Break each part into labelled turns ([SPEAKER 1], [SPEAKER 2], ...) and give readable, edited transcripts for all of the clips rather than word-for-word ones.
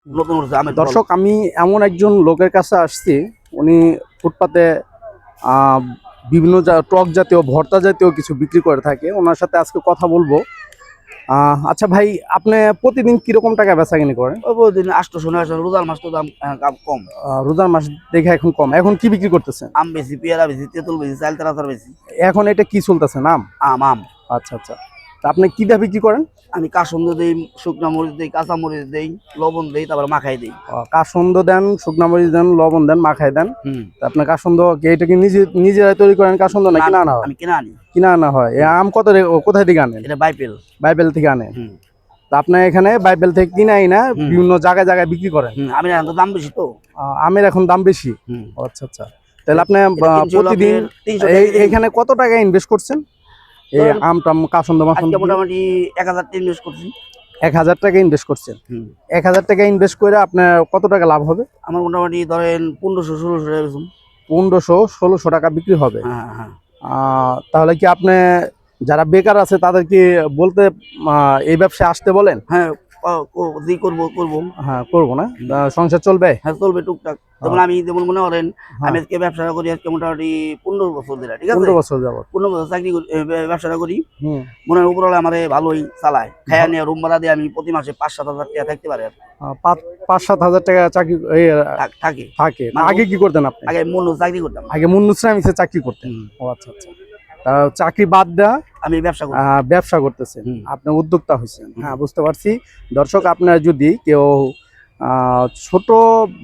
[SPEAKER 1] নতুন উঠছে আমের ফল।
[SPEAKER 2] দর্শক, আমি এমন একজন লোকের কাছে আসছি, উনি ফুটপাতে আহ, বিভিন্ন টক জাতীয় ভর্তা জাতীয় কিছু বিক্রি করে থাকে। ওনার সাথে আজকে কথা বলবো। আচ্ছা ভাই, আপনি প্রতিদিন কিরকম টাকা বেচাকিনি করেন?
[SPEAKER 1] ওই প্রতিদিন 800 900, রোজার মাস তো দাম কম।
[SPEAKER 2] রোজার মাস দেখে এখন কম। এখন কি বিক্রি করতেছেন?
[SPEAKER 1] আম বেশি, পেয়ারা বেশি, তেঁতুল বেশি, চাল তেরাচার বেশি।
[SPEAKER 2] এখন এটা কি চলতেছে, নাম?
[SPEAKER 1] আম আম
[SPEAKER 2] আচ্ছা আচ্ছা, তা আপনি কি দিয়ে বিক্রি করেন?
[SPEAKER 1] আমি কাসন্দ দেই, শুকনা মরিচ দেই, কাঁচা মরিচ দেই, লবণ দেই, তারপর মাখাই দেই।
[SPEAKER 2] কাসন্দ দেন, শুকনা মরিচ দেন, লবণ দেন, মাখাই দেন। তা আপনার কাসন্দ এটা কি নিজেরাই তৈরি করেন কাসন্দ, না কিনা আনা হয়?
[SPEAKER 1] আমি কিনা আনি।
[SPEAKER 2] কিনা আনা হয়। এই আম কোথায় থেকে আনেন?
[SPEAKER 1] এটা বাইপেল।
[SPEAKER 2] বাইবেল থেকে আনেন। তা আপনি এখানে বাইবেল থেকে কিনে আইনা বিভিন্ন জায়গায় জায়গায় বিক্রি করেন।
[SPEAKER 1] আমি এখন তো দাম বেশি তো।
[SPEAKER 2] আমের এখন দাম বেশি। আচ্ছা আচ্ছা, তাহলে আপনি প্রতিদিন এখানে কত টাকা ইনভেস্ট করছেন এই আমটাম কাসন্দ মাসন্দ?
[SPEAKER 1] মোটামুটি 1000 টাকা ইনভেস্ট করছি।
[SPEAKER 2] 1000 টাকা ইনভেস্ট করছেন। 1000 টাকা ইনভেস্ট করে আপনার কত টাকা লাভ হবে?
[SPEAKER 1] আমার মোটামুটি ধরেন 1500 1600 টাকা।
[SPEAKER 2] 1500 1600 টাকা বিক্রি হবে।
[SPEAKER 1] হ্যাঁ হ্যাঁ।
[SPEAKER 2] তাহলে কি আপনি যারা বেকার আছে তাদেরকে বলতে এই ব্যবসায় আসতে বলেন?
[SPEAKER 1] হ্যাঁ করবো।
[SPEAKER 2] হ্যাঁ, করবো না, সংসার চলবে?
[SPEAKER 1] হ্যাঁ চলবে টুকটাক। যেমন আমি যেমন মনে করেন আমি আজকে ব্যবসা করি আজকে মোটামুটি 15 বছর ধরে, ঠিক আছে?
[SPEAKER 2] 15 বছর যাবত
[SPEAKER 1] 15 বছর চাকরি ব্যবসাটা করি। মনে হয় উপরওয়ালা আমারে ভালোই চালায়, খায়া নিয়ে রুম ভাড়া দিয়ে আমি প্রতি মাসে 5-7 হাজার টাকা থাকতে পারি।
[SPEAKER 2] 5-7 হাজার টাকা চাকরি
[SPEAKER 1] থাকে
[SPEAKER 2] থাকে। আগে কি করতেন আপনি?
[SPEAKER 1] আগে মূল্য চাকরি করতাম।
[SPEAKER 2] আগে মুন্নুস শ্রামিসে চাকরি করতেন। ও আচ্ছা আচ্ছা, চাকরি বাদ দেওয়া
[SPEAKER 1] আমি
[SPEAKER 2] ব্যবসা করতেছেন, আপনি উদ্যোক্তা হয়েছেন। হ্যাঁ, বুঝতে পারছি। দর্শক, আপনারা যদি কেউ ছোট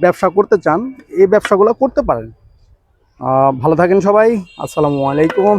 [SPEAKER 2] ব্যবসা করতে চান, এই ব্যবসাগুলো করতে পারেন। ভালো থাকেন সবাই। আসসালামু আলাইকুম।